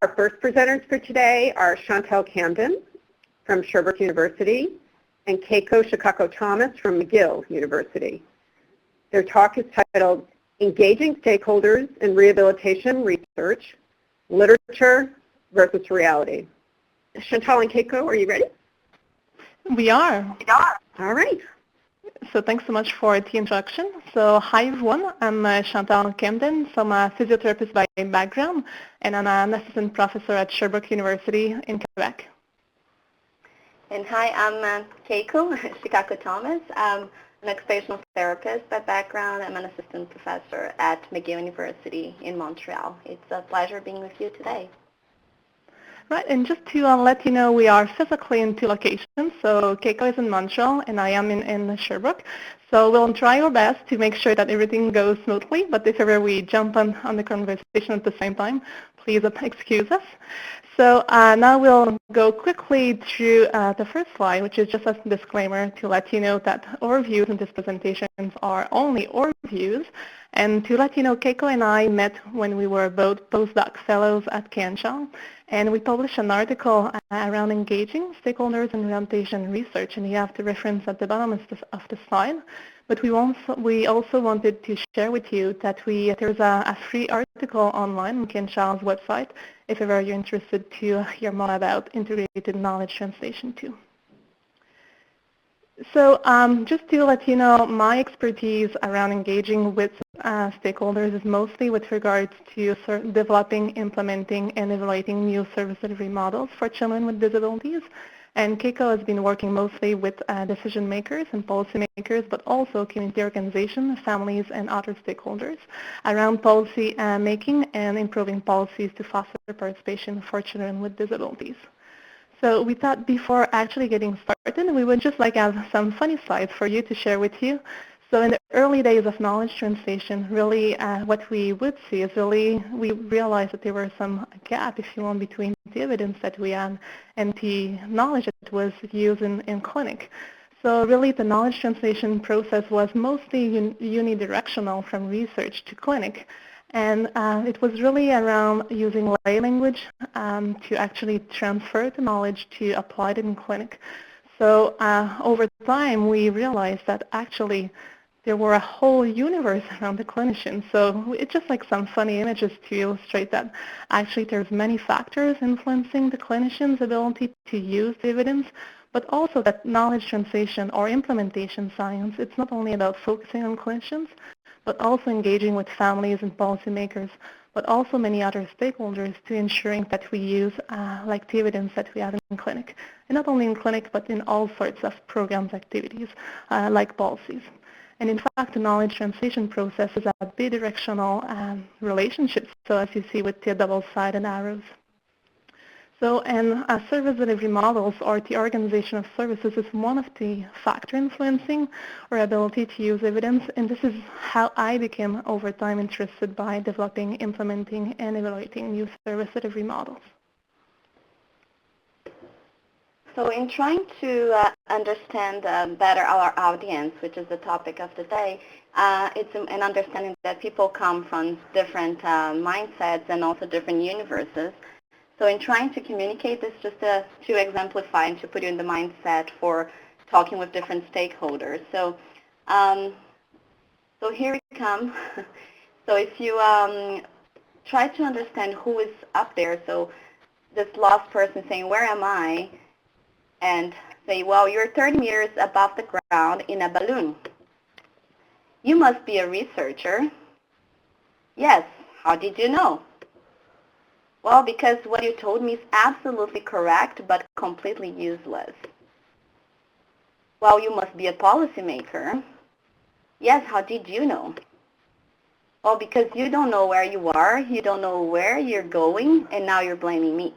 Our first presenters for today are Chantal Camden from Sherbrooke University and Keiko Shikako-Thomas from McGill University. Their talk is titled Engaging Stakeholders in Rehabilitation Research, Literature versus Reality. Chantal and Keiko, are you ready? We are. All right. So thanks so much for the introduction. So hi everyone, I'm Chantal Camden. So I'm a physiotherapist by background, and I'm an assistant professor at Sherbrooke University in Quebec. And hi, I'm Keiko Shikako-Thomas. I'm an occupational therapist by background. I'm an assistant professor at McGill University in Montreal. It's a pleasure being with you today. Right, and just to let you know, we are physically in two locations. So Keiko is in Montreal, and I am in Sherbrooke. So we'll try our best to make sure that everything goes smoothly, but if ever we jump on the conversation at the same time, please excuse us. So now we'll go quickly through the first slide, which is just a disclaimer to let you know that our views in this presentation are only our views. And to let you know, Keiko and I met when we were both postdoc fellows at Canchal, and we published an article around engaging stakeholders in rehabilitation research, and you have the reference at the bottom of the slide. But we also wanted to share with you that there's a free article online on Canchal's website if ever you're interested to hear more about integrated knowledge translation too. So just to let you know, my expertise around engaging with stakeholders is mostly with regards to developing, implementing, and evaluating new service delivery models for children with disabilities. And Keiko has been working mostly with decision makers and policy makers, but also community organizations, families, and other stakeholders around policy making and improving policies to foster participation for children with disabilities. So we thought before actually getting started, we would just like have some funny slides for you to share with you. So in the early days of knowledge translation, really what we would see is we realized that there were some gap, if you want, between the evidence that we had and the knowledge that was used in clinic. So really the knowledge translation process was mostly unidirectional from research to clinic. And it was really around using lay language to actually transfer the knowledge to apply it in clinic. So over time, we realized that actually there were a whole universe around the clinician. So it's just like some funny images to illustrate that actually there's many factors influencing the clinician's ability to use the evidence, but also that knowledge translation or implementation science, it's not only about focusing on clinicians, but also engaging with families and policymakers, but also many other stakeholders to ensuring that we use like the evidence that we have in clinic. And not only in clinic, but in all sorts of programs, activities, like policies. And in fact, the knowledge translation process is a bidirectional relationship, so as you see with the double-sided arrows. So, and service delivery models, or the organization of services, is one of the factors influencing our ability to use evidence, and this is how I became, over time, interested by developing, implementing, and evaluating new service delivery models. So in trying to understand better our audience, which is the topic of the day, it's an understanding that people come from different mindsets and also different universes. So in trying to communicate this, just to exemplify and to put you in the mindset for talking with different stakeholders. So, so here we come. So if you try to understand who is up there, so this lost person saying, where am I? And say, well, you're 30 meters above the ground in a balloon. You must be a researcher. Yes, how did you know? Well, because what you told me is absolutely correct, but completely useless. Well, you must be a policymaker. Yes, how did you know? Well, because you don't know where you are, you don't know where you're going, and now you're blaming me.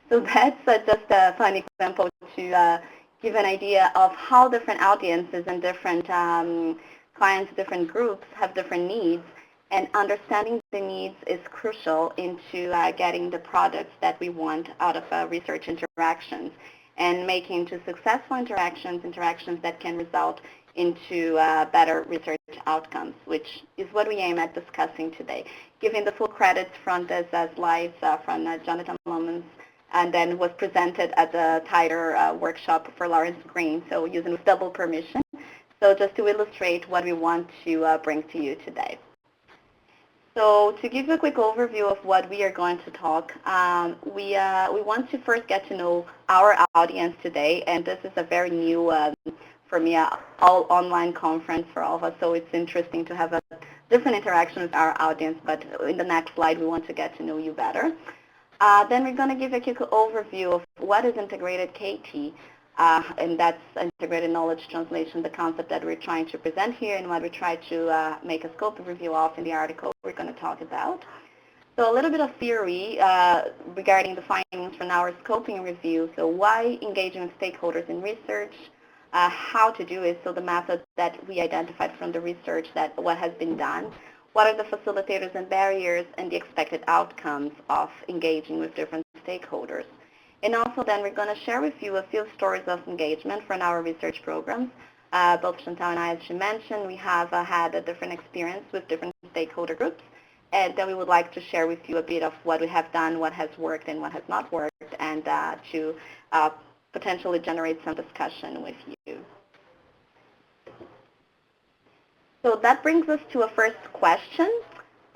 So that's just a fun example to give an idea of how different audiences and different clients, different groups have different needs. And understanding the needs is crucial into getting the products that we want out of research interactions and making into successful interactions that can result into better research outcomes, which is what we aim at discussing today. Giving the full credits from this slides from Jonathan Lomans, and then was presented at the TITRE workshop for Lawrence Green, so using with double permission. So just to illustrate what we want to bring to you today. So to give you a quick overview of what we are going to talk, we want to first get to know our audience today, and this is a very new, for me, all online conference for all of us, so it's interesting to have a different interaction with our audience, but in the next slide we want to get to know you better. Then we're going to give a quick overview of what is integrated KT, and that's integrated knowledge translation, the concept that we're trying to present here and what we try to make a scope review of in the article we're going to talk about. So a little bit of theory regarding the findings from our scoping review. So why engaging with stakeholders in research, how to do it, so the method that we identified from the research, that what has been done, what are the facilitators and barriers, and the expected outcomes of engaging with different stakeholders. And also then we're going to share with you a few stories of engagement from our research programs. Both Chantal and I, as she mentioned, we have had a different experience with different stakeholder groups, and then we would like to share with you a bit of what we have done, what has worked and what has not worked, and to potentially generate some discussion with you. So that brings us to a first question.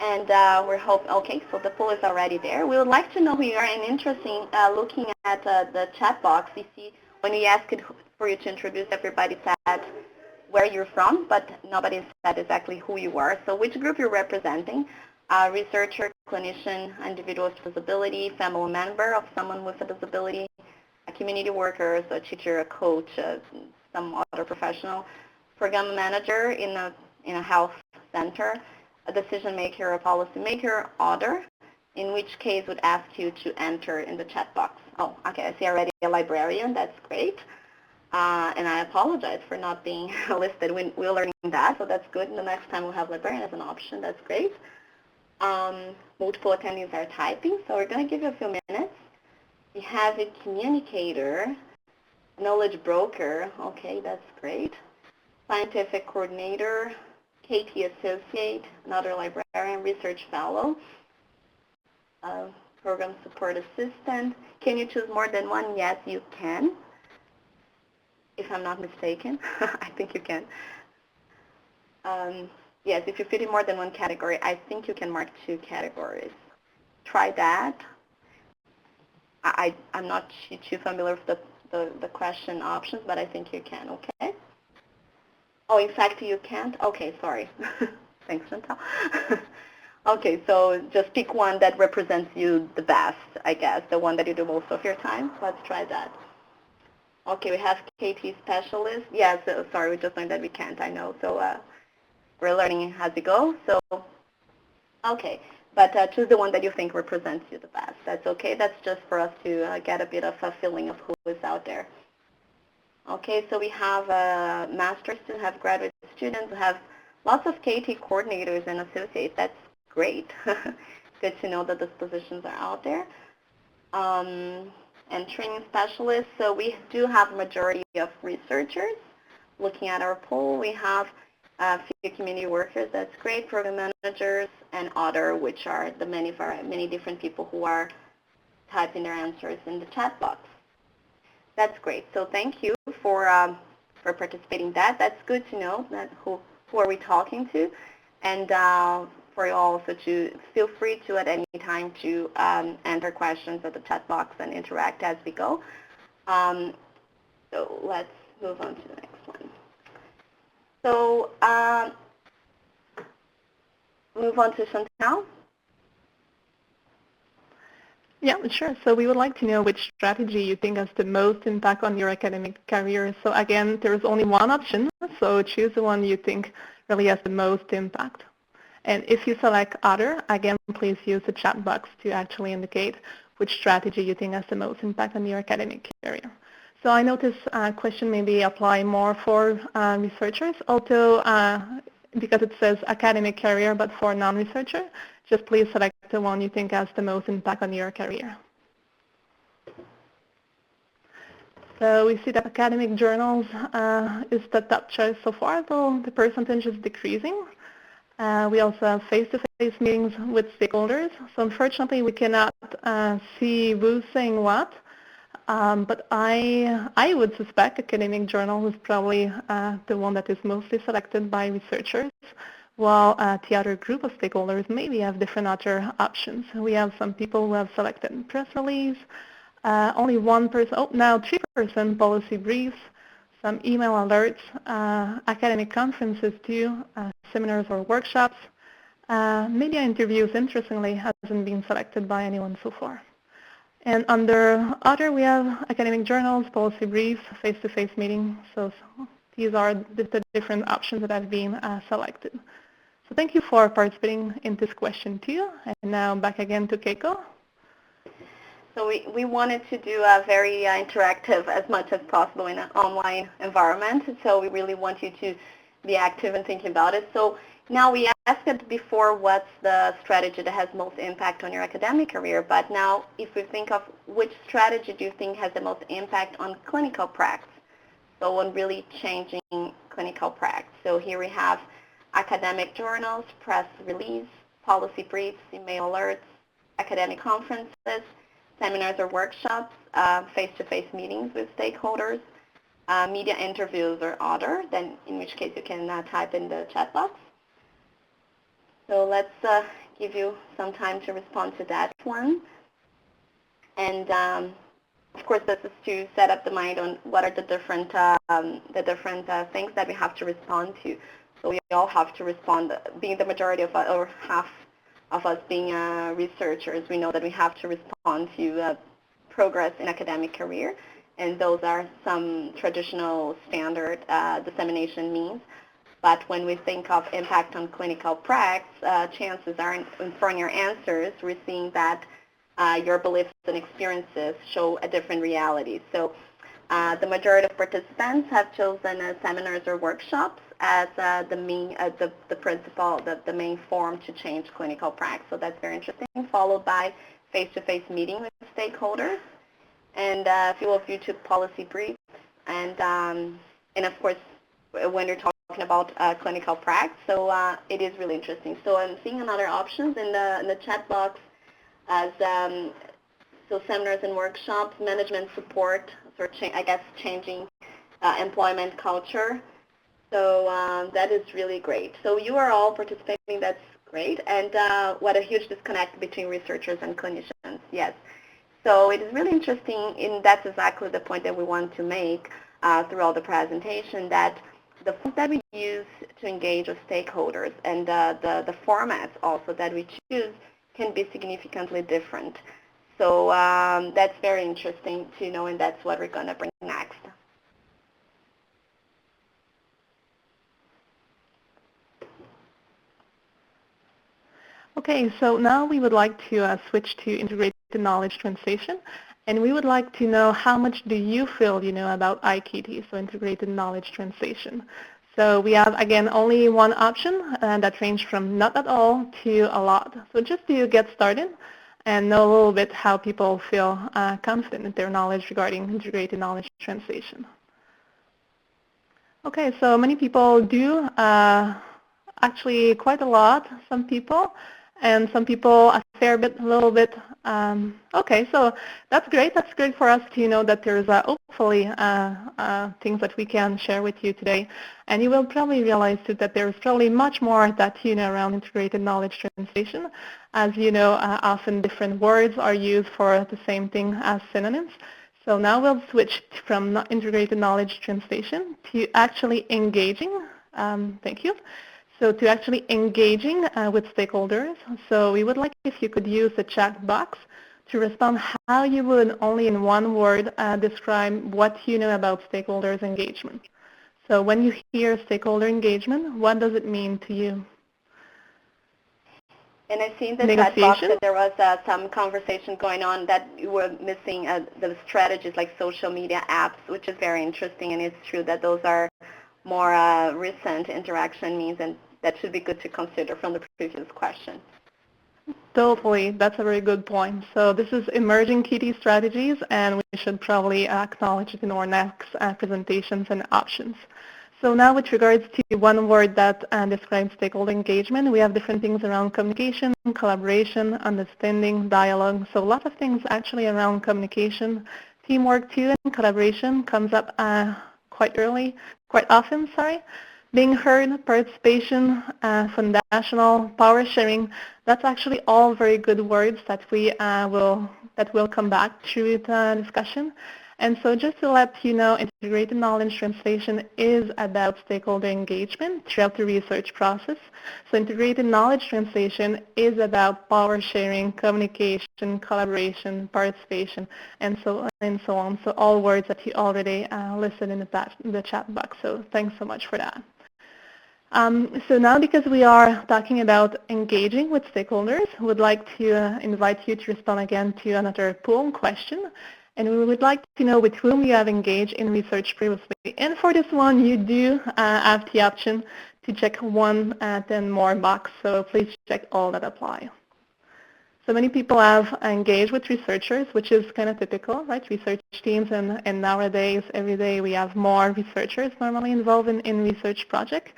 And we're hoping, okay, so the poll is already there. We would like to know who you are, and interesting, looking at the chat box, you see when we asked for you to introduce, everybody said where you're from, but nobody said exactly who you are. So which group you're representing, researcher, clinician, individual with disability, family member of someone with a disability, a community worker, so a teacher, a coach, some other professional, program manager in a health center, a decision maker, a policy maker, other, in which case would ask you to enter in the chat box. Oh, okay, I see already a librarian, that's great. And I apologize for not being listed. We're learning that, so that's good. And the next time we'll have librarian as an option, that's great. Multiple attendees are typing, so we're going to give you a few minutes. We have a communicator, knowledge broker, okay, that's great. Scientific coordinator, KT associate, another librarian, research fellow, program support assistant. Can you choose more than one? Yes, you can. If I'm not mistaken, I think you can. Yes, if you fit in more than one category, I think you can mark 2 categories. Try that. I'm not too familiar with the question options, but I think you can, okay? Oh, in fact, you can't? Okay, sorry. Thanks, Chantal. Okay, so just pick one that represents you the best, I guess, the one that you do most of your time. Let's try that. Okay, we have KT specialist. Yes, sorry, we just learned that we can't, I know. So we're learning as we go. So, okay, but choose the one that you think represents you the best. That's okay. That's just for us to get a bit of a feeling of who is out there. Okay, so we have master's students, have graduate students, we have lots of KT coordinators and associates. That's great. Good to know that those positions are out there. And training specialists, so we do have a majority of researchers. Looking at our poll, we have a few community workers, that's great, program managers, and other, which are the many different people who are typing their answers in the chat box. That's great. So thank you for participating in that. That's good to know that who are we talking to, and for you also to feel free to at any time to enter questions at the chat box and interact as we go. So let's move on to the next one. So move on to Chantal. Yeah, sure. So we would like to know which strategy you think has the most impact on your academic career. So again, there's only one option, so choose the one you think really has the most impact. And if you select other, again, please use the chat box to actually indicate which strategy you think has the most impact on your academic career. So I know this question maybe apply more for researchers, although because it says academic career, but for non-researcher, just please select the one you think has the most impact on your career. So we see that academic journals is the top choice so far, though the percentage is decreasing. We also have face-to-face meetings with stakeholders. So unfortunately, we cannot see who's saying what. But I would suspect academic journal is probably the one that is mostly selected by researchers, while the other group of stakeholders maybe have different other options. We have some people who have selected press release, only 1%, now 3% policy briefs, some email alerts, academic conferences too, seminars or workshops. Media interviews, interestingly, hasn't been selected by anyone so far. And under other, we have academic journals, policy briefs, face-to-face meetings. So these are the different options that have been selected. So thank you for participating in this question too. And now back again to Keiko. So we wanted to do a very interactive as much as possible in an online environment. So we really want you to be active and thinking about it. So now we asked before what's the strategy that has most impact on your academic career, but now if we think of which strategy do you think has the most impact on clinical practice, so on really changing clinical practice. So here we have academic journals, press release, policy briefs, email alerts, academic conferences, seminars or workshops, face-to-face meetings with stakeholders, media interviews or other, then in which case you can type in the chat box. So let's give you some time to respond to that one. And of course, this is to set up the mind on what are the different things that we have to respond to. So we all have to respond, being the majority of us, or half of us being researchers, we know that we have to respond to progress in academic career, and those are some traditional standard dissemination means. But when we think of impact on clinical practice, chances are, from your answers, we're seeing that your beliefs and experiences show a different reality. So the majority of participants have chosen seminars or workshops as the main form to change clinical practice. So that's very interesting, followed by face-to-face meeting with stakeholders, and a few of you took policy briefs, and of course, when you're talking about clinical practice, so it is really interesting. So I'm seeing another options in the chat box as so seminars and workshops, management support, sort of I guess changing employment culture. So that is really great. So you are all participating, that's great. And what a huge disconnect between researchers and clinicians, yes. So it is really interesting, and that's exactly the point that we want to make throughout the presentation, that the forms that we use to engage with stakeholders and the formats also that we choose can be significantly different. So that's very interesting to know, and that's what we're going to bring next. Okay, so now we would like to switch to integrated knowledge translation, and we would like to know how much do you feel you know about IKT, so integrated knowledge translation. So we have, again, only one option, and that ranges from not at all to a lot. So just to get started and know a little bit how people feel confident in their knowledge regarding integrated knowledge translation. Okay, so many people do, actually quite a lot, some people, and some people a fair bit, a little bit. Okay, so that's great. That's great for us to know that there's hopefully things that we can share with you today. And you will probably realize too that there's probably much more that you know around integrated knowledge translation. As you know, often different words are used for the same thing as synonyms. So now we'll switch from integrated knowledge translation to actually engaging. Thank you. So to actually engaging with stakeholders. So we would like if you could use the chat box to respond how you would, only in one word, describe what you know about stakeholders engagement. So when you hear stakeholder engagement, what does it mean to you? And I see in the chat box that there was some conversation going on that you were missing the strategies like social media apps, which is very interesting, and it's true that those are more recent interaction means, and that should be good to consider from the previous question. Totally. That's a very good point. So this is emerging KT strategies, and we should probably acknowledge it in our next presentations and options. So now with regards to one word that describes stakeholder engagement, we have different things around communication, collaboration, understanding, dialogue. So lots of things actually around communication. Teamwork too, and collaboration comes up quite often, sorry. Being heard, participation, foundational, power sharing, that's actually all very good words that will come back through the discussion. And so just to let you know, integrated knowledge translation is about stakeholder engagement throughout the research process. So integrated knowledge translation is about power sharing, communication, collaboration, participation, and so on. So all words that you already listed in the chat box. So thanks so much for that. So now, because we are talking about engaging with stakeholders, we would like to invite you to respond again to another poll question. And we would like to know with whom you have engaged in research previously. And for this one, you do have the option to check one then more box. So please check all that apply. So many people have engaged with researchers, which is kind of typical, right? Research teams, and nowadays, every day, we have more researchers normally involved in research projects.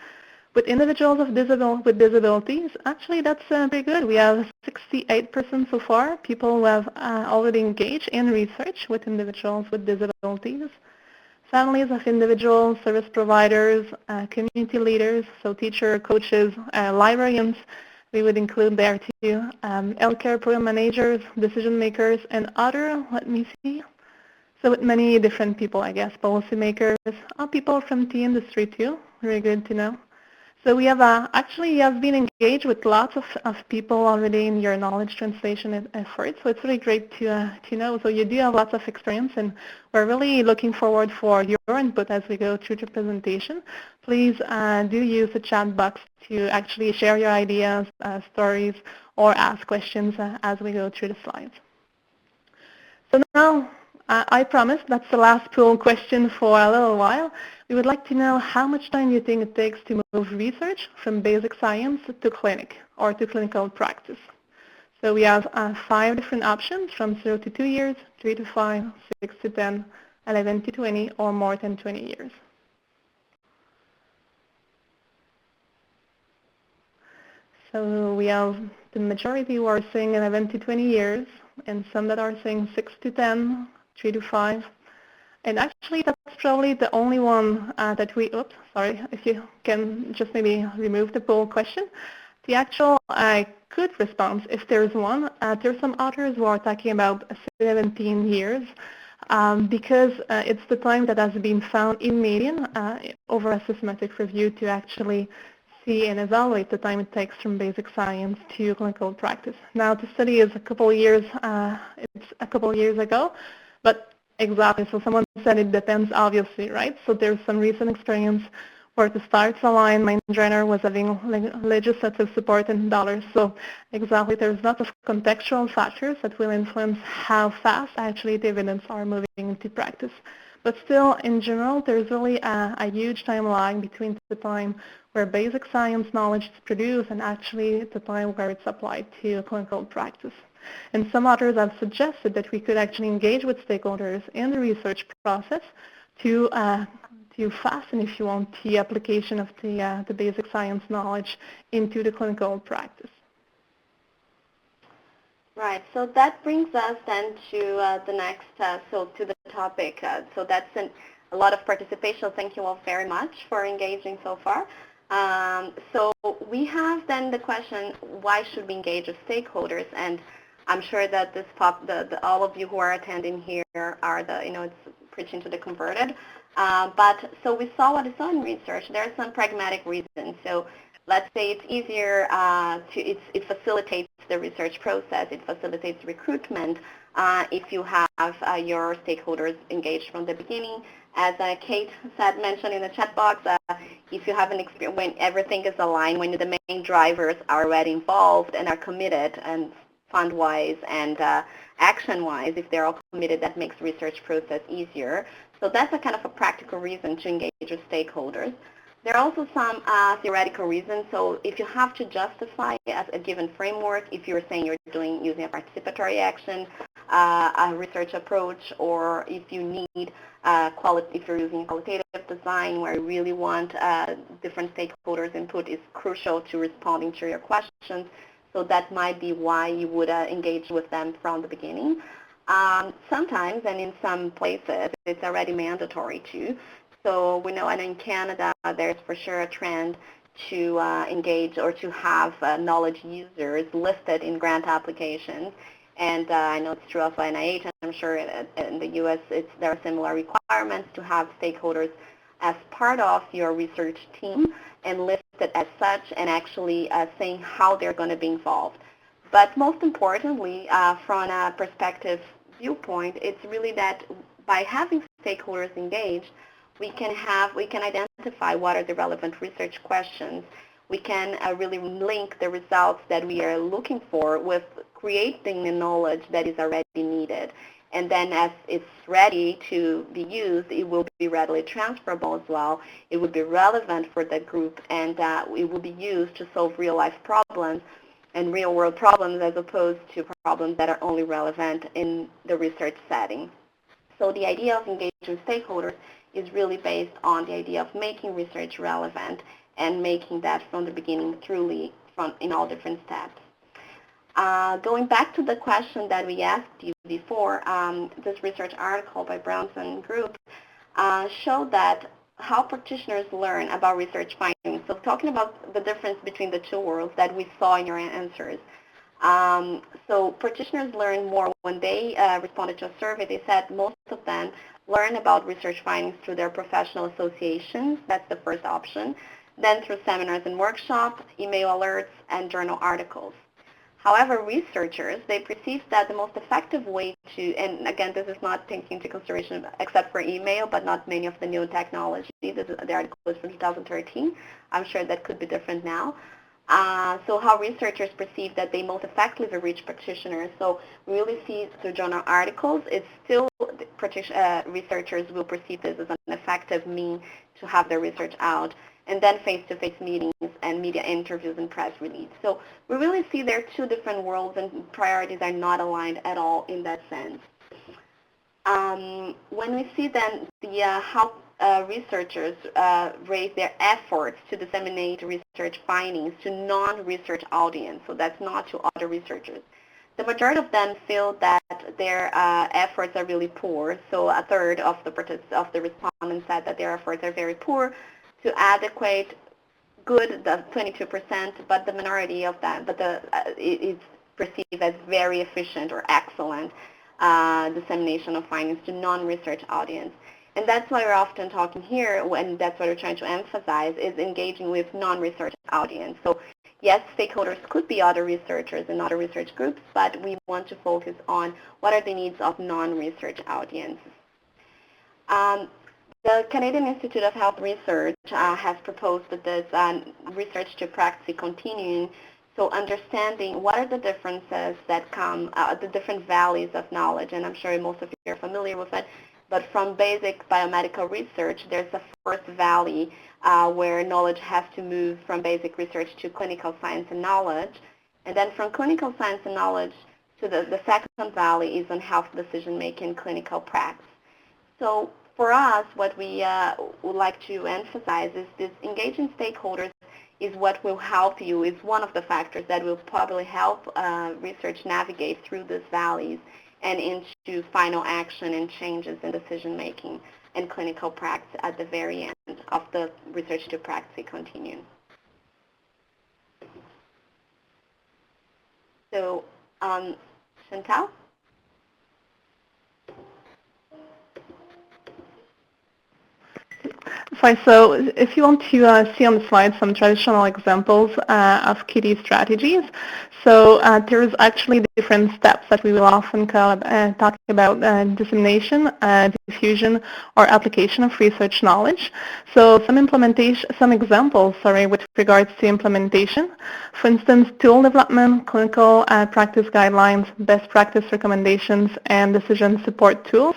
With individuals with disabilities, actually that's pretty good. We have 68% so far, people who have already engaged in research with individuals with disabilities. Families of individuals, service providers, community leaders, so teachers, coaches, librarians, we would include there too, healthcare program managers, decision makers, and other, let me see. So with many different people, I guess, policymakers, people from the industry too, very good to know. So we have actually you have been engaged with lots of people already in your knowledge translation efforts. So it's really great to know. So you do have lots of experience, and we're really looking forward for your input as we go through the presentation. Please do use the chat box to actually share your ideas, stories, or ask questions as we go through the slides. So now, I promise that's the last poll question for a little while. We would like to know how much time you think it takes to move research from basic science to clinic or to clinical practice. So we have 5 different options from 0 to 2 years, 3 to 5, 6 to 10, 11 to 20, or more than 20 years. So we have the majority who are saying 11 to 20 years, and some that are saying 6 to 10, 3 to 5. And actually, that's probably the only one that we, oops, sorry, if you can just maybe remove the poll question. The actual good response, if there's one, there's some authors who are talking about 17 years because it's the time that has been found in median over a systematic review to actually see and evaluate the time it takes from basic science to clinical practice. Now, the study is a couple of years, it's a couple of years ago, but exactly, so someone said it depends, obviously, right? So there's some recent experience where the stars aligned, Mindrunner was having legislative support and dollars. So exactly, there's lots of contextual factors that will influence how fast actually the evidence are moving into practice. But still, in general, there's really a huge time lag between the time where basic science knowledge is produced and actually the time where it's applied to clinical practice. And some authors have suggested that we could actually engage with stakeholders in the research process to fasten, if you want, the application of the basic science knowledge into the clinical practice. Right. So that brings us then to the next, to the topic. So that's a lot of participation. Thank you all very much for engaging so far. So we have then the question, why should we engage with stakeholders? And I'm sure that all of you who are attending here are it's preaching to the converted. But so we saw what is saw in research. There are some pragmatic reasons. So let's say it's easier it facilitates the research process. It facilitates recruitment if you have your stakeholders engaged from the beginning. As Kate mentioned in the chat box, if you have an experience when everything is aligned, when the main drivers are already involved and are committed, and fund-wise and action-wise, if they're all committed, that makes research process easier. So that's a kind of a practical reason to engage with stakeholders. There are also some theoretical reasons. So if you have to justify as a given framework, if you're saying you're using a participatory action, a research approach, or if you need if you're using qualitative design where you really want different stakeholders' input is crucial to responding to your questions. So that might be why you would engage with them from the beginning. Sometimes, and in some places, it's already mandatory too. So we know, and in Canada, there's for sure a trend to engage or to have knowledge users listed in grant applications. And I know it's true of NIH, and I'm sure in the U.S. there are similar requirements to have stakeholders as part of your research team and listed as such and actually saying how they're going to be involved. But most importantly, from a perspective viewpoint, it's really that by having stakeholders engaged, we can identify what are the relevant research questions. We can really link the results that we are looking for with creating the knowledge that is already needed. And then as it's ready to be used, it will be readily transferable as well. It will be relevant for the group, and it will be used to solve real-life problems and real-world problems as opposed to problems that are only relevant in the research setting. So the idea of engaging stakeholders is really based on the idea of making research relevant and making that from the beginning truly in all different steps. Going back to the question that we asked you before, this research article by Brownson Group showed that how practitioners learn about research findings. So talking about the difference between the two worlds that we saw in your answers. So practitioners learn more when they responded to a survey. They said most of them learn about research findings through their professional associations. That's the first option. Then through seminars and workshops, email alerts, and journal articles. However, researchers, they perceive that the most effective way to, and again, this is not taking into consideration except for email, but not many of the new technology. The article is from 2013. I'm sure that could be different now. So how researchers perceive that they most effectively reach practitioners. So we really see through journal articles, it's still researchers will perceive this as an effective means to have their research out. And then face-to-face meetings and media interviews and press release. So we really see there are two different worlds and priorities are not aligned at all in that sense. When we see then how researchers raise their efforts to disseminate research findings to non-research audience, so that's not to other researchers. The majority of them feel that their efforts are really poor. So a third of the respondents said that their efforts are very poor to adequate, good, the 22%, but the minority of that, but it's perceived as very efficient or excellent dissemination of findings to non-research audience. And that's why we're often talking here, and that's what we're trying to emphasize, is engaging with non-research audience. So yes, stakeholders could be other researchers and other research groups, but we want to focus on what are the needs of non-research audiences. The Canadian Institute of Health Research has proposed that this research to practice continuing, so understanding what are the differences that come, the different valleys of knowledge, and I'm sure most of you are familiar with it, but from basic biomedical research, there's a first valley where knowledge has to move from basic research to clinical science and knowledge, and then from clinical science and knowledge to the second valley is on health decision-making clinical practice. So for us, what we would like to emphasize is this engaging stakeholders is what will help you, is one of the factors that will probably help research navigate through these valleys and into final action and changes in decision-making and clinical practice at the very end of the research to practice continuum. So, Chantal? Fine. So if you want to see on the slide some traditional examples of KD strategies, so there is actually different steps that we will often talk about: dissemination, diffusion, or application of research knowledge. So some examples, with regards to implementation. For instance, tool development, clinical practice guidelines, best practice recommendations, and decision support tools.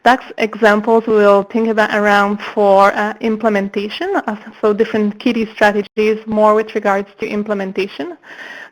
Next examples we'll think about around for implementation, so different KD strategies more with regards to implementation.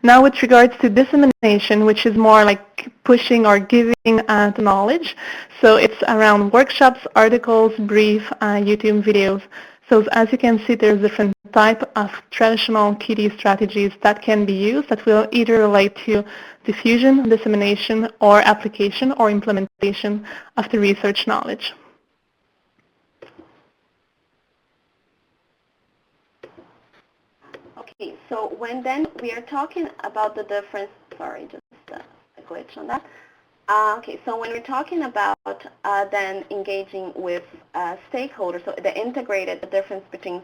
Now with regards to dissemination, which is more like pushing or giving the knowledge, so it's around workshops, articles, brief, YouTube videos. So as you can see, there's different type of traditional KD strategies that can be used that will either relate to diffusion, dissemination, or application or implementation of the research knowledge. Okay, so when then we are talking about the difference, sorry, just a glitch on that. Okay, so when we're talking about then engaging with stakeholders, so the difference between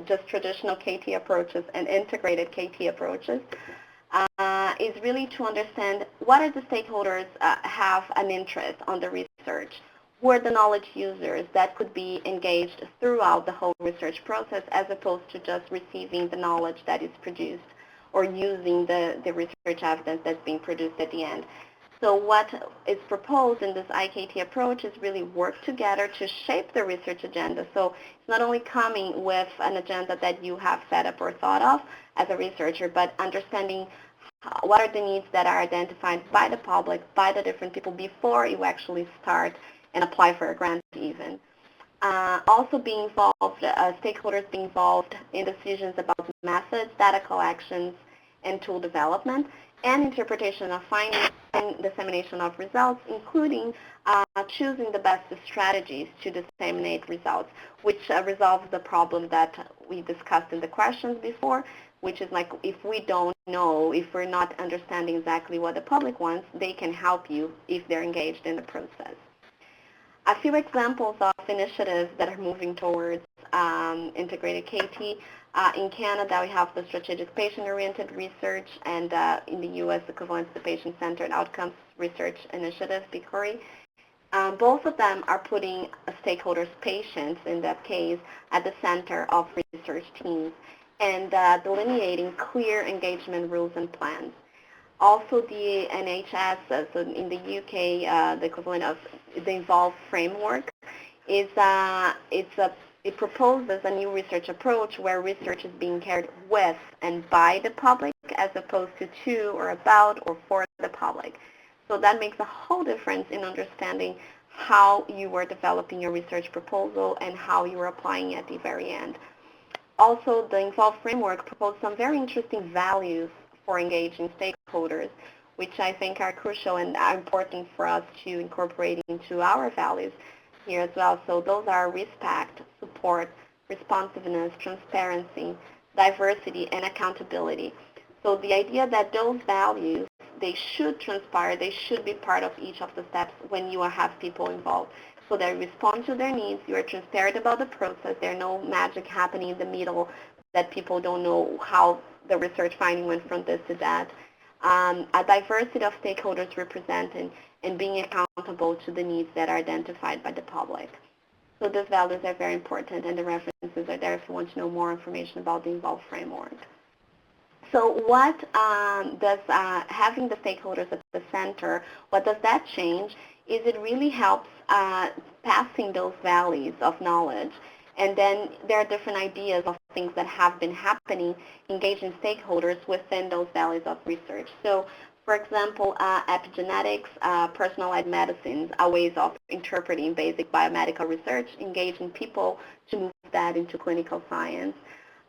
just traditional KT approaches and integrated KT approaches is really to understand what are the stakeholders have an interest on the research, who are the knowledge users that could be engaged throughout the whole research process as opposed to just receiving the knowledge that is produced or using the research evidence that's being produced at the end. So what is proposed in this IKT approach is really work together to shape the research agenda. So it's not only coming with an agenda that you have set up or thought of as a researcher, but understanding what are the needs that are identified by the public, by the different people before you actually start and apply for a grant even. Also being involved, stakeholders being involved in decisions about methods, data collections, and tool development, and interpretation of findings and dissemination of results, including choosing the best strategies to disseminate results, which resolves the problem that we discussed in the questions before, which is like if we don't know, if we're not understanding exactly what the public wants, they can help you if they're engaged in the process. A few examples of initiatives that are moving towards integrated KT. In Canada, we have the Strategic Patient-Oriented Research, and in the U.S., equivalent to the Patient-Centered Outcomes Research Initiative, PCORI. Both of them are putting stakeholders, patients in that case, at the center of research teams and delineating clear engagement rules and plans. Also, the NHS, so in the UK, the equivalent of the Involve framework, it proposes a new research approach where research is being carried with and by the public as opposed to or about or for the public. So that makes a whole difference in understanding how you are developing your research proposal and how you are applying it at the very end. Also, the Involve framework proposed some very interesting values for engaging stakeholders, which I think are crucial and are important for us to incorporate into our values here as well. So those are respect, support, responsiveness, transparency, diversity, and accountability. So the idea that those values, they should transpire, they should be part of each of the steps when you have people involved. So they respond to their needs, you are transparent about the process, there's no magic happening in the middle that people don't know how the research finding went from this to that. A diversity of stakeholders represented and being accountable to the needs that are identified by the public. So those values are very important, and the references are there if you want to know more information about the Involve framework. So what does having the stakeholders at the center, what does that change is it really helps passing those values of knowledge. And then there are different ideas of things that have been happening, engaging stakeholders within those values of research. So, for example, epigenetics, personalized medicines are ways of interpreting basic biomedical research, engaging people to move that into clinical science.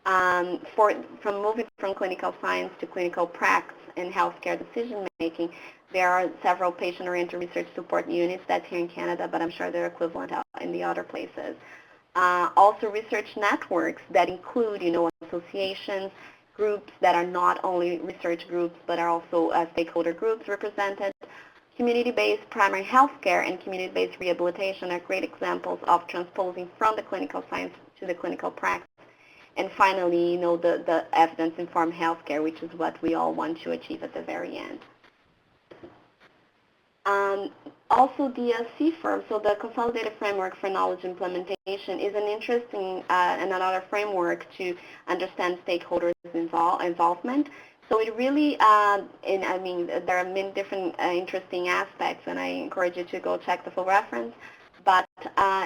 From moving from clinical science to clinical practice and healthcare decision-making, there are several patient-oriented research support units that's here in Canada, but I'm sure they're equivalent in the other places. Also research networks that include, associations, groups that are not only research groups, but are also stakeholder groups represented. Community-based primary healthcare and community-based rehabilitation are great examples of transposing from the clinical science to the clinical practice. And finally, the evidence-informed healthcare, which is what we all want to achieve at the very end. Also, the CFIRM, so the Consolidated Framework for Knowledge Implementation, is an interesting and another framework to understand stakeholders' involvement. So it really, there are many different interesting aspects, and I encourage you to go check the full reference.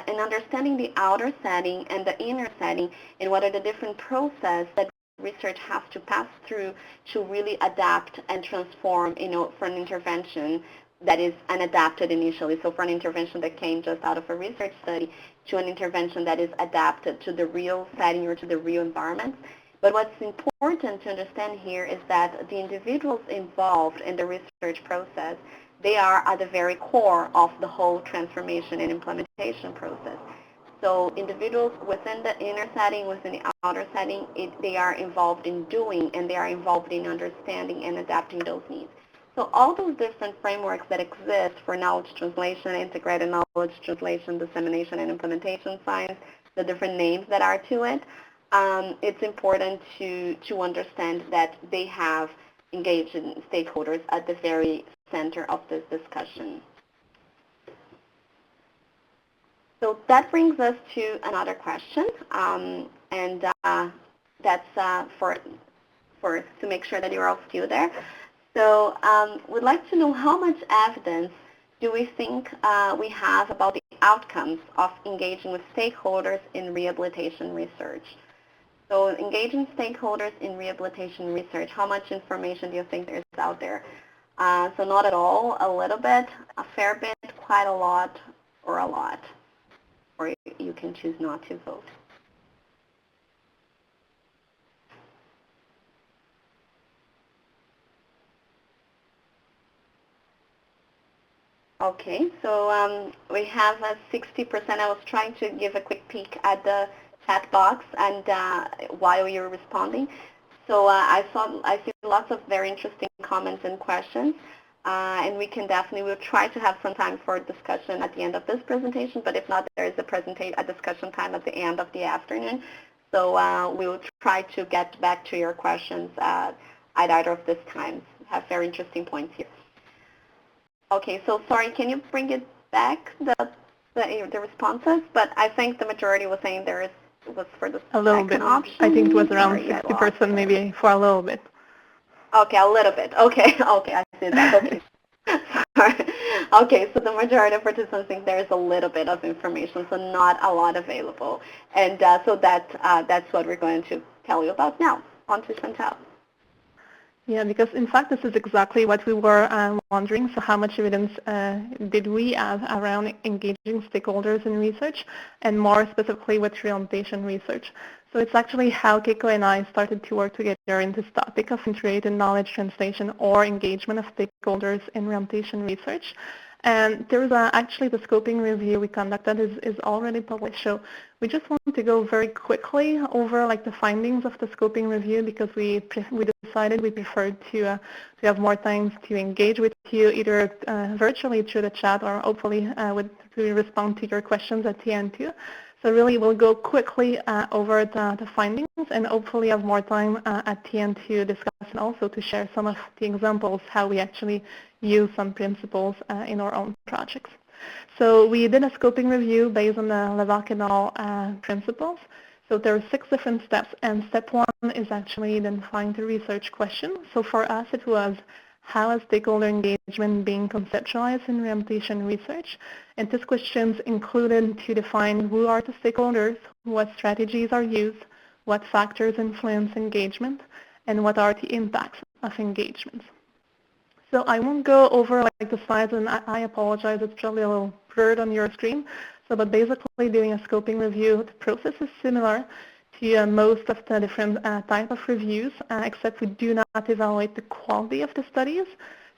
in understanding the outer setting and the inner setting and what are the different processes that research has to pass through to really adapt and transform, for an intervention that is unadapted initially. So for an intervention that came just out of a research study to an intervention that is adapted to the real setting or to the real environment. But what's important to understand here is that the individuals involved in the research process, they are at the very core of the whole transformation and implementation process. So individuals within the inner setting, within the outer setting, they are involved in doing and they are involved in understanding and adapting those needs. So all those different frameworks that exist for knowledge translation, integrated knowledge translation, dissemination, and implementation science, the different names that are to it, it's important to understand that they have engaged in stakeholders at the very center of this discussion. So that brings us to another question, and that's for to make sure that you're all still there. So we'd like to know how much evidence do we think we have about the outcomes of engaging with stakeholders in rehabilitation research? So engaging stakeholders in rehabilitation research, how much information do you think there's out there? So not at all, a little bit, a fair bit, quite a lot, or a lot. Or you can choose not to vote. Okay, so we have a 60%. I was trying to give a quick peek at the chat box and while you're responding. So I see lots of very interesting comments and questions. And we'll try to have some time for discussion at the end of this presentation, but if not, there is a discussion time at the end of the afternoon. So we'll try to get back to your questions at either of these times. We have very interesting points here. Okay, so sorry, can you bring it back, the responses? But I think the majority was saying was for the second option. I think it was around 60% maybe for a little bit. Okay, a little bit. Okay, I see that. Okay. Sorry. Okay, so the majority of participants think there is a little bit of information, so not a lot available. And so that's what we're going to tell you about now. On to Chantal. Yeah, because in fact, this is exactly what we were wondering. So how much evidence did we have around engaging stakeholders in research, and more specifically with rehabilitation research? So it's actually how Keiko and I started to work together in this topic of integrated knowledge translation or engagement of stakeholders in rehabilitation research. And there's actually the scoping review we conducted is already published. So we just want to go very quickly over like the findings of the scoping review because we decided we preferred to have more time to engage with you either virtually through the chat or hopefully to respond to your questions at the end too. So really we'll go quickly over the findings and hopefully have more time at the end to discuss and also to share some of the examples how we actually use some principles in our own projects. So we did a scoping review based on the Levac principles. So there are 6 different steps, and step 1 is actually identifying the research question. So for us it was how is stakeholder engagement being conceptualized in rehabilitation research? And these questions included to define who are the stakeholders, what strategies are used, what factors influence engagement, and what are the impacts of engagement. So I won't go over like the slides, and I apologize, it's probably a little blurred on your screen. So but basically doing a scoping review, the process is similar to most of the different type of reviews, except we do not evaluate the quality of the studies.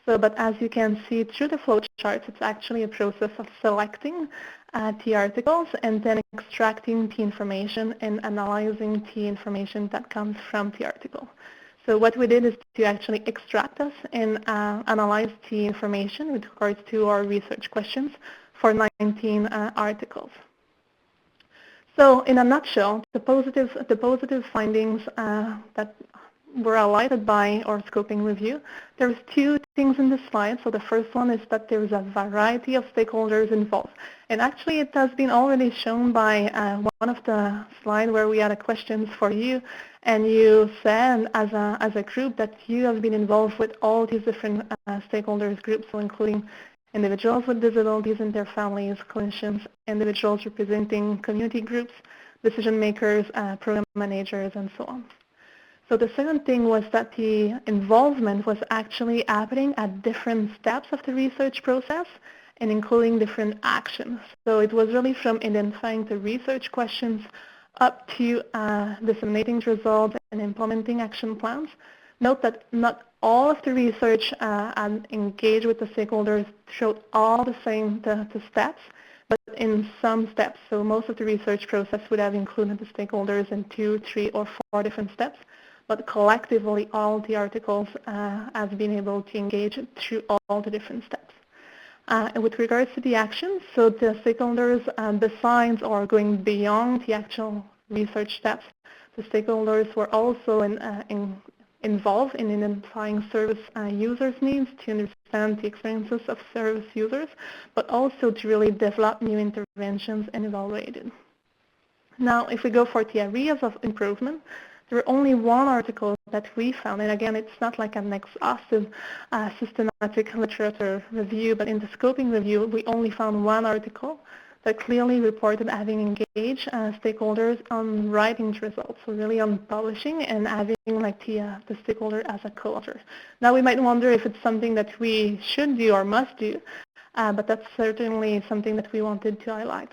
So, but as you can see through the flowcharts, it's actually a process of selecting the articles and then extracting the information and analyzing the information that comes from the article. So what we did is to actually extract this and analyze the information with regards to our research questions for 19 articles. So in a nutshell, the positive findings that were highlighted by our scoping review, there's 2 things in this slide. So the first one is that there's a variety of stakeholders involved. And actually it has been already shown by one of the slides where we had a questions for you, and you said as a group that you have been involved with all these different stakeholders groups, so including individuals with disabilities and their families, clinicians, individuals representing community groups, decision makers, program managers, and so on. So the second thing was that the involvement was actually happening at different steps of the research process and including different actions. So it was really from identifying the research questions up to disseminating results and implementing action plans. Note that not all of the research and engage with the stakeholders showed all the same the steps, but in some steps. So most of the research process would have included the stakeholders in 2, 3, or 4 different steps, but collectively all the articles have been able to engage through all the different steps. And with regards to the actions, so the stakeholders, besides or going beyond the actual research steps, the stakeholders were also involved in identifying service users' needs to understand the experiences of service users, but also to really develop new interventions and evaluate it. Now, if we go for the areas of improvement, there were only one article that we found, and again, it's not like an exhaustive systematic literature review, but in the scoping review, we only found one article that clearly reported having engaged stakeholders on writing results, so really on publishing and having like the stakeholder as a co-author. Now, we might wonder if it's something that we should do or must do, but that's certainly something that we wanted to highlight.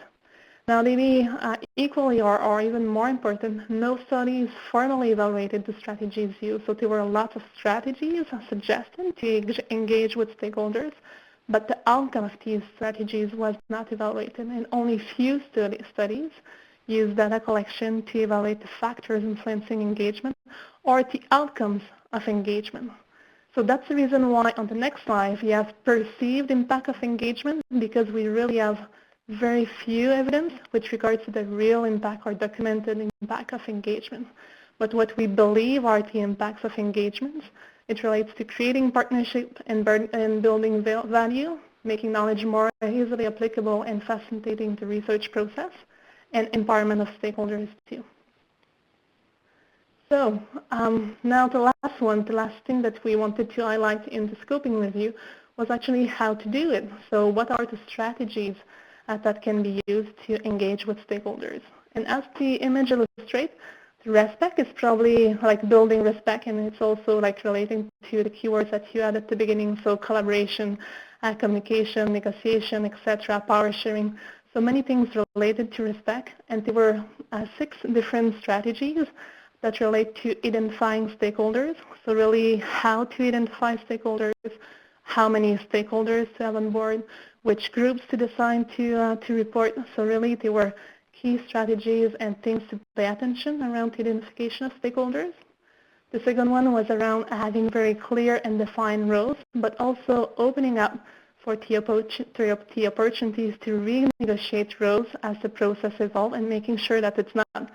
Now, maybe equally or even more important, no studies formally evaluated the strategies used. So there were a lot of strategies suggested to engage with stakeholders, but the outcome of these strategies was not evaluated, and only few studies used data collection to evaluate the factors influencing engagement or the outcomes of engagement. So that's the reason why on the next slide we have perceived impact of engagement, because we really have very few evidence with regards to the real impact or documented impact of engagement. But what we believe are the impacts of engagement, it relates to creating partnership and building value, making knowledge more easily applicable and facilitating the research process, and empowerment of stakeholders too. So now the last thing that we wanted to highlight in the scoping review was actually how to do it. So what are the strategies that can be used to engage with stakeholders? And as the image illustrates, respect is probably like building respect, and it's also like relating to the keywords that you had at the beginning, so collaboration, communication, negotiation, etc., power sharing. So many things related to respect, and there were 6 different strategies that relate to identifying stakeholders. So really how to identify stakeholders, how many stakeholders to have on board, which groups to decide to report. So really there were key strategies and things to pay attention around the identification of stakeholders. The second one was around having very clear and defined roles, but also opening up for the opportunities to renegotiate roles as the process evolves, and making sure that it's not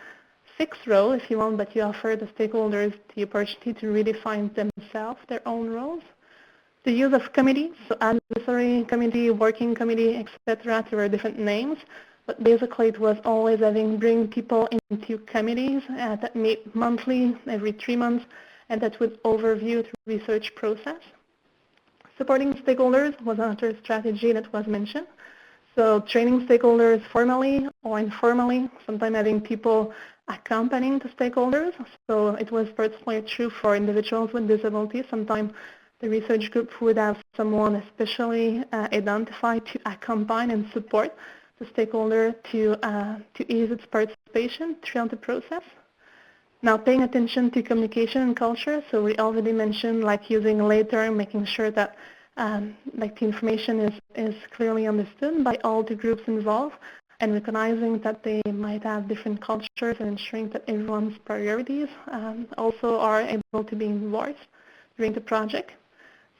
fixed role, if you want, but you offer the stakeholders the opportunity to redefine themselves, their own roles. The use of committees, so advisory committee, working committee, etc. There were different names, but basically it was always bring people into committees that meet monthly, every 3 months, and that would overview the research process. Supporting stakeholders was another strategy that was mentioned. So training stakeholders formally or informally, sometimes having people accompanying the stakeholders. So it was particularly true for individuals with disabilities. Sometimes the research group would have someone especially identified to accompany and support the stakeholder to ease its participation throughout the process. Now, paying attention to communication and culture. So we already mentioned like using lay term, making sure that like the information is clearly understood by all the groups involved, and recognizing that they might have different cultures, and ensuring that everyone's priorities also are able to be voiced during the project.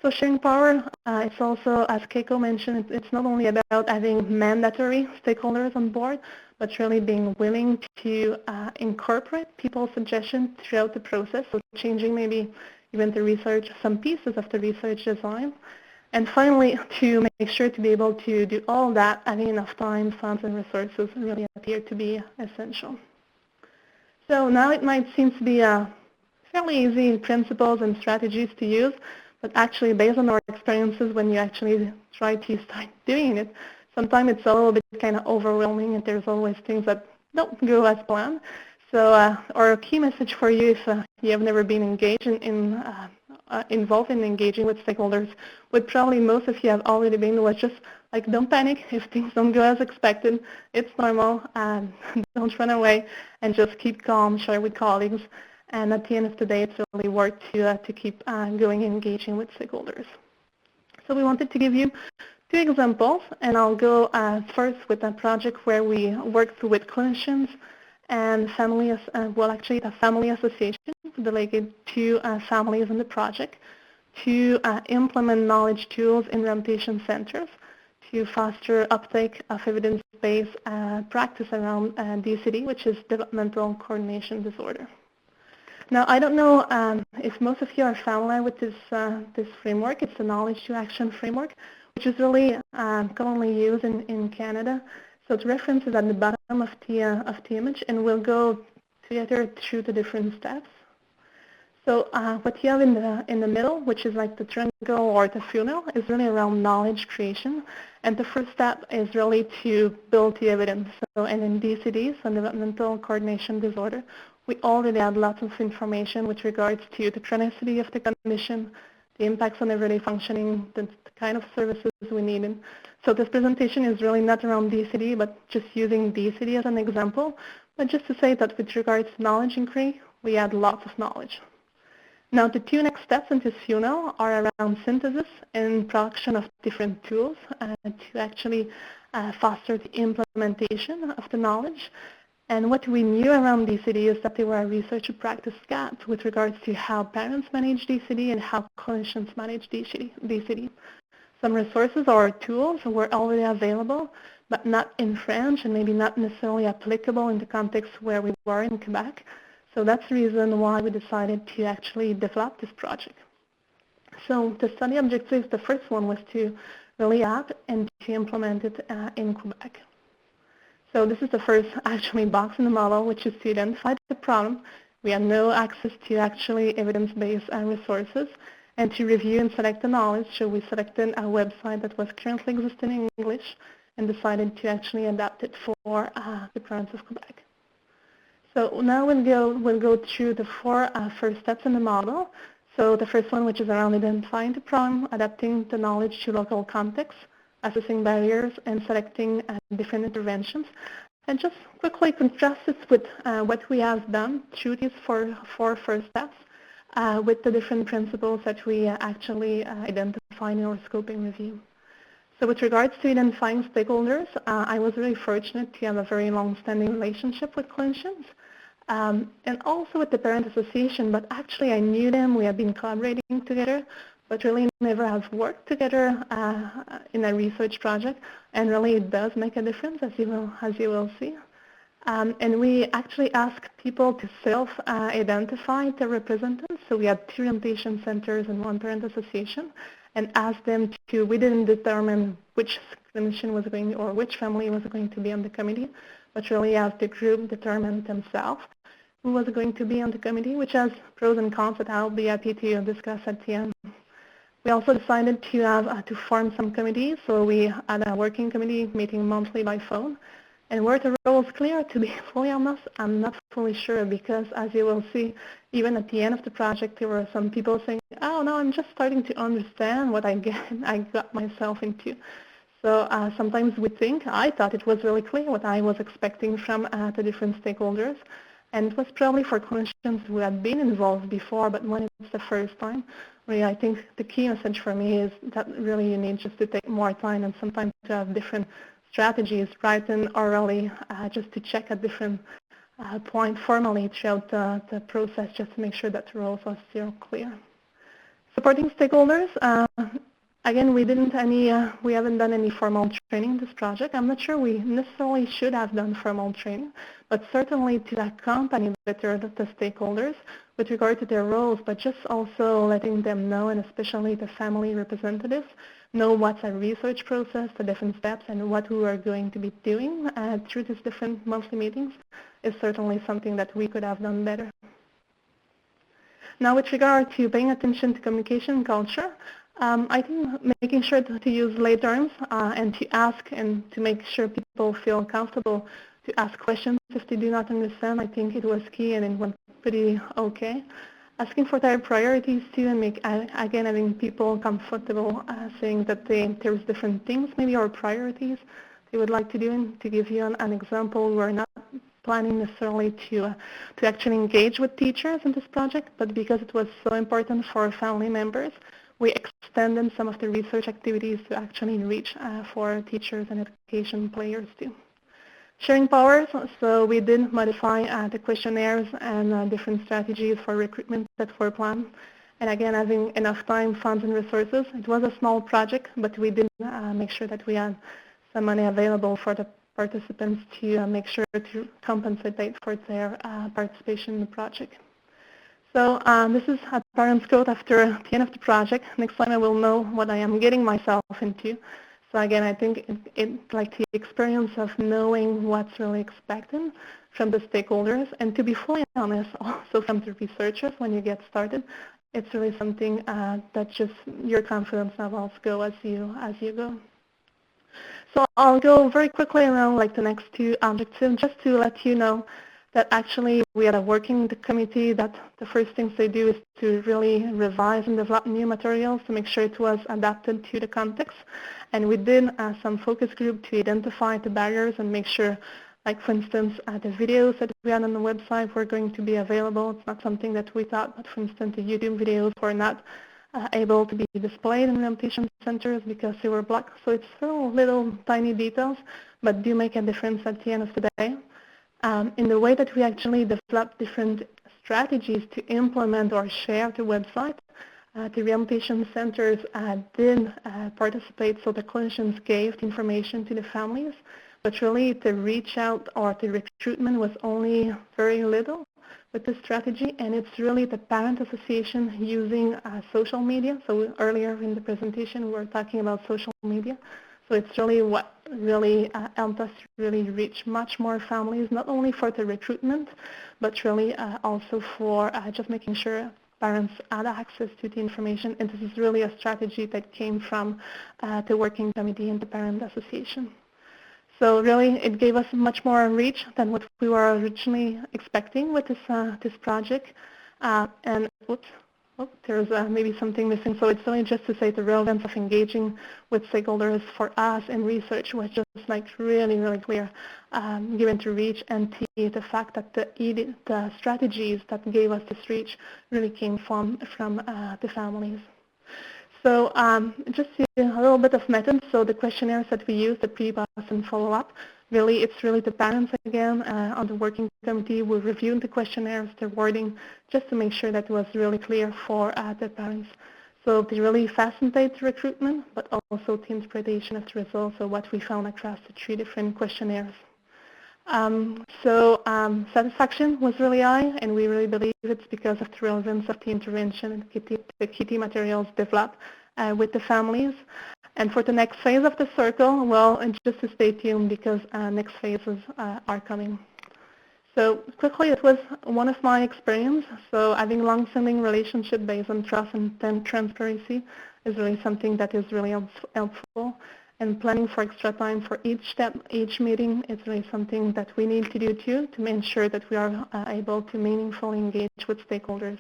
So sharing power, it's also, as Keiko mentioned, it's not only about having mandatory stakeholders on board, but really being willing to incorporate people's suggestions throughout the process, so changing maybe even the research, some pieces of the research design. And finally, to make sure to be able to do all that, having enough time, funds, and resources really appear to be essential. So now it might seem to be fairly easy principles and strategies to use, But actually, based on our experiences, when you actually try to start doing it, sometimes it's a little bit kind of overwhelming, and there's always things that don't go as planned. So our key message for you, if you have never been engaged involved in engaging with stakeholders, what probably most of you have already been, was just like, don't panic if things don't go as expected. It's normal, and don't run away, and just keep calm, share with colleagues. And at the end of the day, it's really worth to keep going and engaging with stakeholders. So we wanted to give you two examples, and I'll go first with a project where we worked with clinicians and families, actually a family association delegated to families in the project to implement knowledge tools in rehabilitation centers to foster uptake of evidence-based practice around DCD, which is developmental coordination disorder. Now, I don't know if most of you are familiar with this framework. It's the Knowledge to Action framework, which is really commonly used in Canada. So the reference is at the bottom of the image, and we'll go together through the different steps. So what you have in the middle, which is like the triangle or the funnel, is really around knowledge creation. And the first step is really to build the evidence. So, and in DCD, so developmental coordination disorder, we already had lots of information with regards to the chronicity of the condition, the impacts on everyday functioning, the kind of services we needed. So this presentation is really not around DCD, but just using DCD as an example. But just to say that with regards to knowledge inquiry, we had lots of knowledge. Now, the two next steps in this funnel are around synthesis and production of different tools to actually foster the implementation of the knowledge. And what we knew around DCD is that there were research and practice gaps with regards to how parents manage DCD and how clinicians manage DCD. Some resources or tools were already available, but not in French and maybe not necessarily applicable in the context where we were in Quebec. So that's the reason why we decided to actually develop this project. So the study objectives, the first one was to really add and to implement it in Quebec. So this is the first actually box in the model, which is to identify the problem. We had no access to actually evidence-based resources, and to review and select the knowledge. So we selected a website that was currently existing in English and decided to actually adapt it for the province of Quebec. So now we'll go through the four first steps in the model. So the first one, which is around identifying the problem, adapting the knowledge to local context, assessing barriers, and selecting different interventions. And just quickly contrast this with what we have done through these four first steps with the different principles that we actually identify in our scoping review. So with regards to identifying stakeholders, I was really fortunate to have a very long-standing relationship with clinicians. And also with the parent association, but actually I knew them, we have been collaborating together, but really never have worked together in a research project, and really it does make a difference, as you will see. And we actually ask people to self-identify their representatives, so we had 2 rehabilitation centers and 1 parent association, and asked them to, we didn't determine which clinician was going, or which family was going to be on the committee, but really have the group determine themselves who was going to be on the committee, which has pros and cons that I'll be happy to discuss at the end. We also decided to have to form some committees, so we had a working committee meeting monthly by phone. And were the roles clear? To be fully honest, I'm not fully sure, because as you will see, even at the end of the project, there were some people saying, oh no, I'm just starting to understand what I got myself into. So sometimes we think, I thought it was really clear what I was expecting from the different stakeholders. And it was probably for clinicians who had been involved before, but when it's the first time, really, I think the key message for me is that really you need just to take more time and sometimes to have different strategies written orally just to check at different points formally throughout the process, just to make sure that the roles are still clear. Supporting stakeholders. Again, we haven't done any formal training in this project. I'm not sure we necessarily should have done formal training, but certainly to accompany better the stakeholders with regard to their roles, but just also letting them know, and especially the family representatives, know what's a research process, the different steps, and what we are going to be doing through these different monthly meetings is certainly something that we could have done better. Now, with regard to paying attention to communication culture, I think making sure to use lay terms and to ask and to make sure people feel comfortable to ask questions if they do not understand, I think it was key and it went pretty okay. Asking for their priorities too, and again having people comfortable saying that there's different things maybe or priorities they would like to do. And to give you an example, we're not planning necessarily to actually engage with teachers in this project, but because it was so important for our family members, we extended some of the research activities to actually reach for teachers and education players too. Sharing powers, so we did modify the questionnaires and different strategies for recruitment that were planned. And again, having enough time, funds, and resources. It was a small project, but we did make sure that we had some money available for the participants to make sure to compensate for their participation in the project. So this is a parent's code after the end of the project. Next time I will know what I am getting myself into. So again, I think it like the experience of knowing what's really expected from the stakeholders, and to be fully honest, also from the researchers when you get started, it's really something that just your confidence levels go as you go. So I'll go very quickly around like the next two objectives just to let you know that actually we had a working committee that the first things they do is to really revise and develop new materials to make sure it was adapted to the context. And we did some focus group to identify the barriers and make sure, like for instance, the videos that we had on the website were going to be available. It's not something that we thought, but for instance, the YouTube videos were not able to be displayed in rehabilitation centers because they were blocked. So it's still little tiny details, but do make a difference at the end of the day. In the way that we actually develop different strategies to implement or share the website, the rehabilitation centers did participate, so the clinicians gave the information to the families, but really the reach out or the recruitment was only very little with this strategy, and it's really the parent association using social media. So earlier in the presentation we were talking about social media. So it's really what really helped us really reach much more families, not only for the recruitment, but really also for just making sure parents had access to the information. And this is really a strategy that came from the working committee and the parent association. So really it gave us much more reach than what we were originally expecting with this project. And oops. Oh, there's maybe something missing. So it's really just to say the relevance of engaging with stakeholders for us in research was just like really, really clear, given to reach, and the fact that the strategies that gave us this reach really came from the families. So just a little bit of method. So the questionnaires that we use, the pre, post, and follow-up, really, it's really the parents again on the working committee. We reviewed the questionnaires, the wording, just to make sure that it was really clear for the parents. So they really facilitate the recruitment, but also the interpretation of the results of what we found across the 3 different questionnaires. Satisfaction was really high, and we really believe it's because of the relevance of the intervention and the key materials developed with the families. And for the next phase of the circle, well, and just to stay tuned because next phases are coming. So quickly, it was one of my experience. So having long-standing relationship based on trust and transparency is really something that is really helpful. And planning for extra time for each step, each meeting is really something that we need to do too to make sure that we are able to meaningfully engage with stakeholders.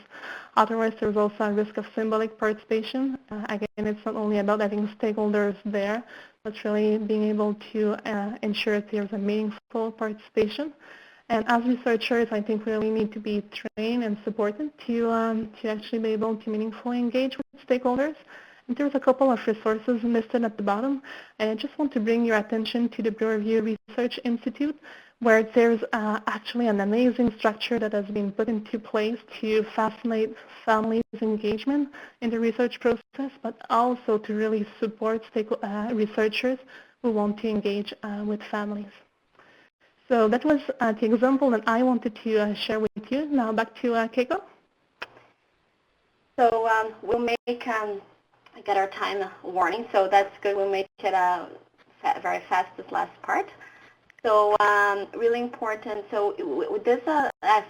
Otherwise, there's also a risk of symbolic participation. Again, it's not only about having stakeholders there, but really being able to ensure that there's a meaningful participation. And as researchers, I think we really need to be trained and supported to actually be able to meaningfully engage with stakeholders. And there's a couple of resources listed at the bottom, and I just want to bring your attention to the Peer Review Research Institute, where there's actually an amazing structure that has been put into place to facilitate families' engagement in the research process, but also to really support researchers who want to engage with families. So that was the example that I wanted to share with you. Now back to Keiko. So we'll make get our time warning, so that's good. We'll make it very fast, this last part. So really important. So with this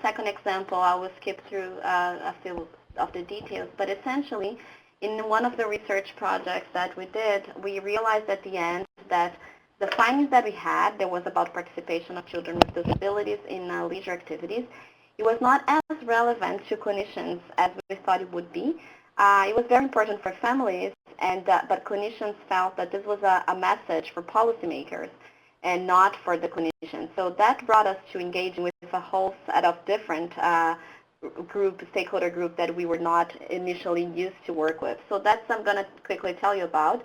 second example, I will skip through a few of the details, but essentially, in one of the research projects that we did, we realized at the end that the findings that we had, there was about participation of children with disabilities in leisure activities. It was not as relevant to clinicians as we thought it would be. It was very important for families, but clinicians felt that this was a message for policymakers and not for the clinicians. So that brought us to engaging with a whole set of different stakeholder group that we were not initially used to work with. So that's I'm going to quickly tell you about.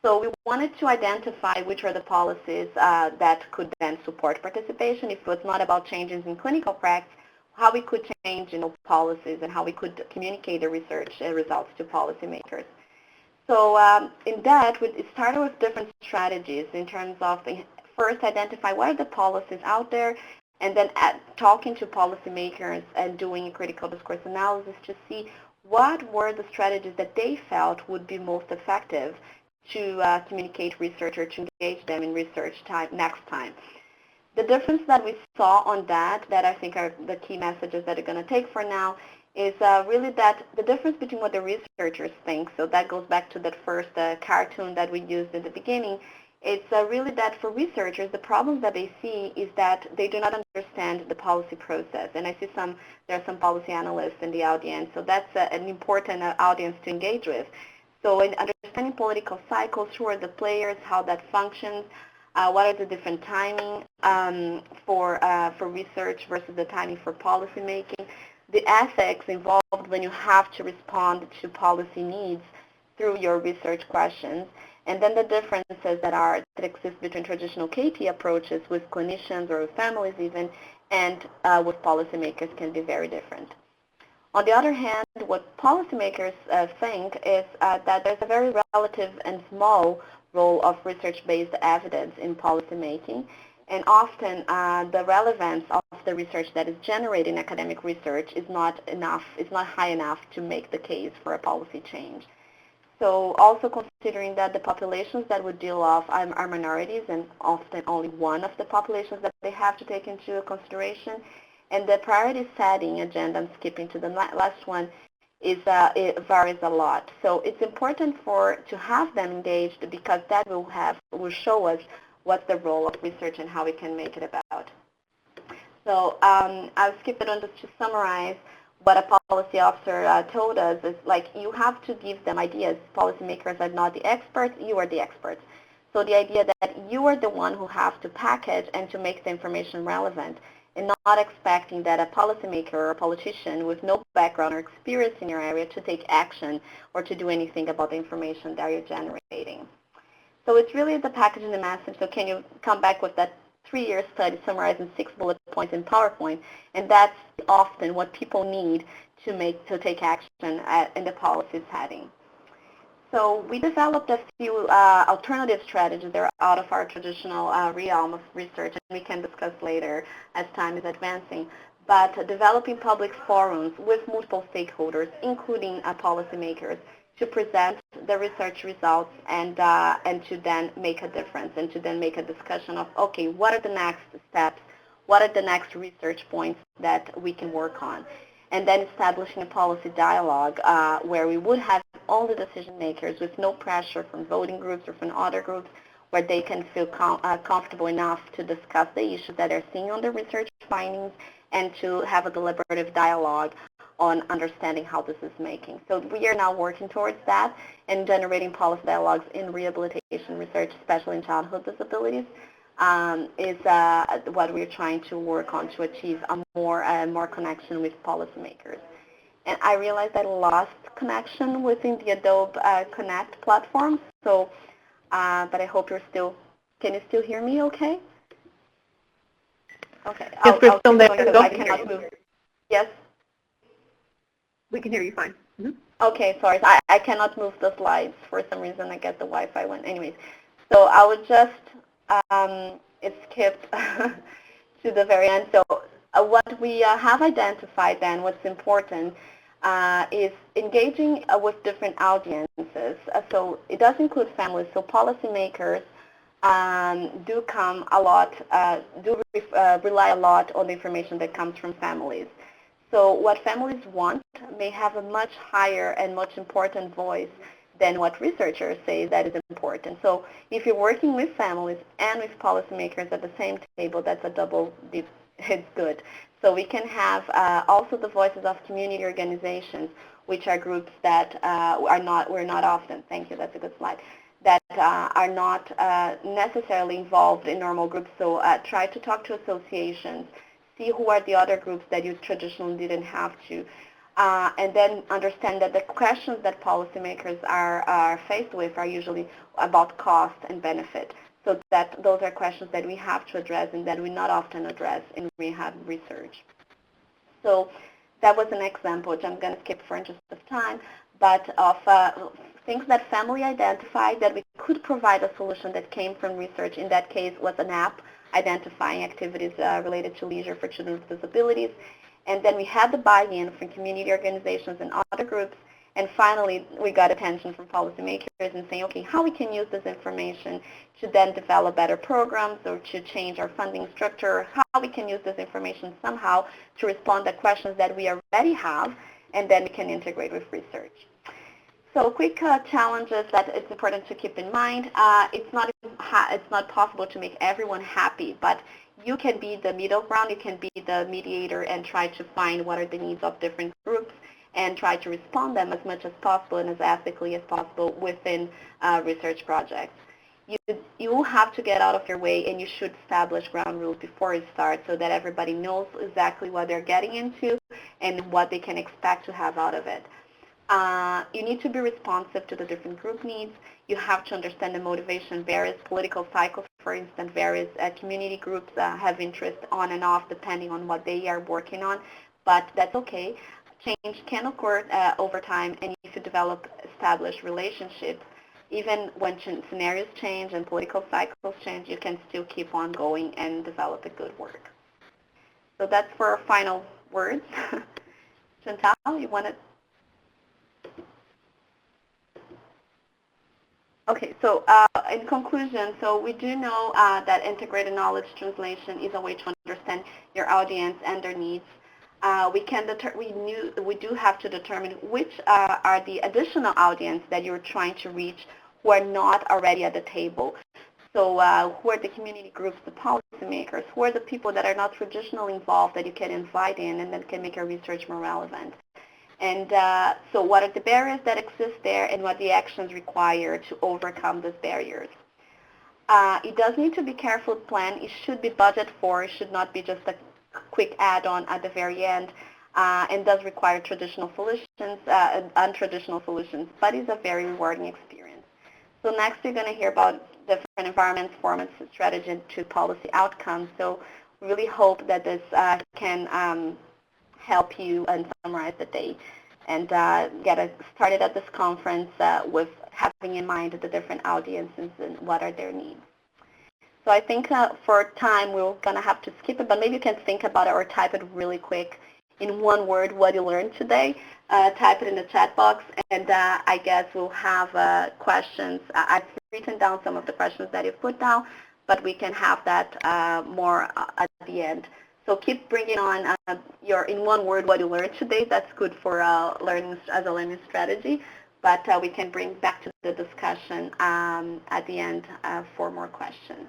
So we wanted to identify which are the policies that could then support participation. If it was not about changes in clinical practice, how we could change policies and how we could communicate the research results to policymakers. So in that, it started with different strategies in terms of first identify what are the policies out there, and then talking to policymakers and doing a critical discourse analysis to see what were the strategies that they felt would be most effective to communicate research or to engage them in research next time. The difference that we saw on that I think are the key messages that are going to take for now, is really that the difference between what the researchers think, so that goes back to that first cartoon that we used in the beginning, it's really that for researchers, the problem that they see is that they do not understand the policy process. And I see there are some policy analysts in the audience, so that's an important audience to engage with. So in understanding political cycles, who are the players, how that functions, what are the different timing for research versus the timing for policy making, the ethics involved when you have to respond to policy needs through your research questions, and then the differences that exist between traditional KP approaches with clinicians or with families even, and with policymakers can be very different. On the other hand, what policymakers think is that there's a very relative and small role of research-based evidence in policymaking, and often the relevance of the research that is generated in academic research is not high enough to make the case for a policy change. So also considering that the populations that we deal with are minorities, and often only one of the populations that they have to take into consideration, and the priority setting agenda, I'm skipping to the last one, it varies a lot. So it's important to have them engaged, because that will show us what's the role of research and how we can make it about. So I'll skip it on just to summarize what a policy officer told us is, like, you have to give them ideas. Policymakers are not the experts, you are the experts. So the idea that you are the one who have to package and to make the information relevant, and not expecting that a policymaker or a politician with no background or experience in your area to take action or to do anything about the information that you're generating. So it's really the packaging the message. So can you come back with that 3-year study summarized in 6 bullet points in PowerPoint? And that's often what people need to take action in the policy setting. So we developed a few alternative strategies that are out of our traditional realm of research, and we can discuss later as time is advancing. But developing public forums with multiple stakeholders, including policymakers, to present the research results and to then make a difference, and to then make a discussion of, okay, what are the next steps? What are the next research points that we can work on? And then establishing a policy dialogue where we would have all the decision makers with no pressure from voting groups or from other groups, where they can feel comfortable enough to discuss the issues that they're seeing on the research findings, and to have a deliberative dialogue on understanding how this is making. So we are now working towards that and generating policy dialogues in rehabilitation research, especially in childhood disabilities, is what we're trying to work on to achieve a more connection with policymakers. And I realized I lost connection within the Adobe Connect platform, so, but I hope can you still hear me okay? Okay, Yes, we're still there. I cannot move. Yes? We can hear you fine. Mm-hmm. Okay, sorry. I cannot move the slides. For some reason, I get the Wi-Fi one. Anyways, so I would just skip to the very end. So what we have identified then, what's important, is engaging with different audiences. So it does include families. So policymakers do come a lot, rely a lot on the information that comes from families. So what families want may have a much higher and much important voice than what researchers say that is important. So if you're working with families and with policymakers at the same table, that's a double dip. It's good. So we can have also the voices of community organizations, which are groups that we're not often, thank you, that's a good slide, that are not necessarily involved in normal groups. So try to talk to associations, see who are the other groups that you traditionally didn't have to, and then understand that the questions that policymakers are faced with are usually about cost and benefit. So that those are questions that we have to address and that we not often address in rehab research. So that was an example, which I'm going to skip for interest of time, but of things that family identified that we could provide a solution that came from research. In that case was an app identifying activities related to leisure for children with disabilities. And then we had the buy-in from community organizations and other groups. And finally, we got attention from policymakers and saying, okay, how we can use this information to then develop better programs or to change our funding structure, how we can use this information somehow to respond to questions that we already have, and then we can integrate with research. So quick challenges that it's important to keep in mind. It's not possible to make everyone happy, but you can be the middle ground, you can be the mediator and try to find what are the needs of different groups and try to respond them as much as possible and as ethically as possible within research projects. You have to get out of your way, and you should establish ground rules before you start so that everybody knows exactly what they're getting into and what they can expect to have out of it. You need to be responsive to the different group needs. You have to understand the motivation. Various political cycles, for instance, various community groups have interest on and off depending on what they are working on, but that's okay. Change can occur over time, and if you develop established relationships, even when scenarios change and political cycles change, you can still keep on going and develop a good work. So that's for our final words. Chantal, you want to? Okay, so in conclusion, so we do know that integrated knowledge translation is a way to understand your audience and their needs. We do have to determine which are the additional audience that you're trying to reach who are not already at the table. So who are the community groups, the policymakers, who are the people that are not traditionally involved that you can invite in and then can make your research more relevant. And so what are the barriers that exist there and what the actions required to overcome those barriers. It does need to be carefully planned. It should be budgeted for. It should not be just a quick add-on at the very end, and does require traditional solutions, untraditional solutions, but it's a very rewarding experience. So next we're going to hear about different environments, formats, strategy to policy outcomes. So we really hope that this can help you and summarize the day and get us started at this conference with having in mind the different audiences and what are their needs. So I think for time we're going to have to skip it, but maybe you can think about it or type it really quick in one word what you learned today. Type it in the chat box, and I guess we'll have questions. I've written down some of the questions that you've put down, but we can have that more at the end. So keep bringing on your, in one word, what you learned today. That's good for learning as a learning strategy, but we can bring back to the discussion at the end for more questions.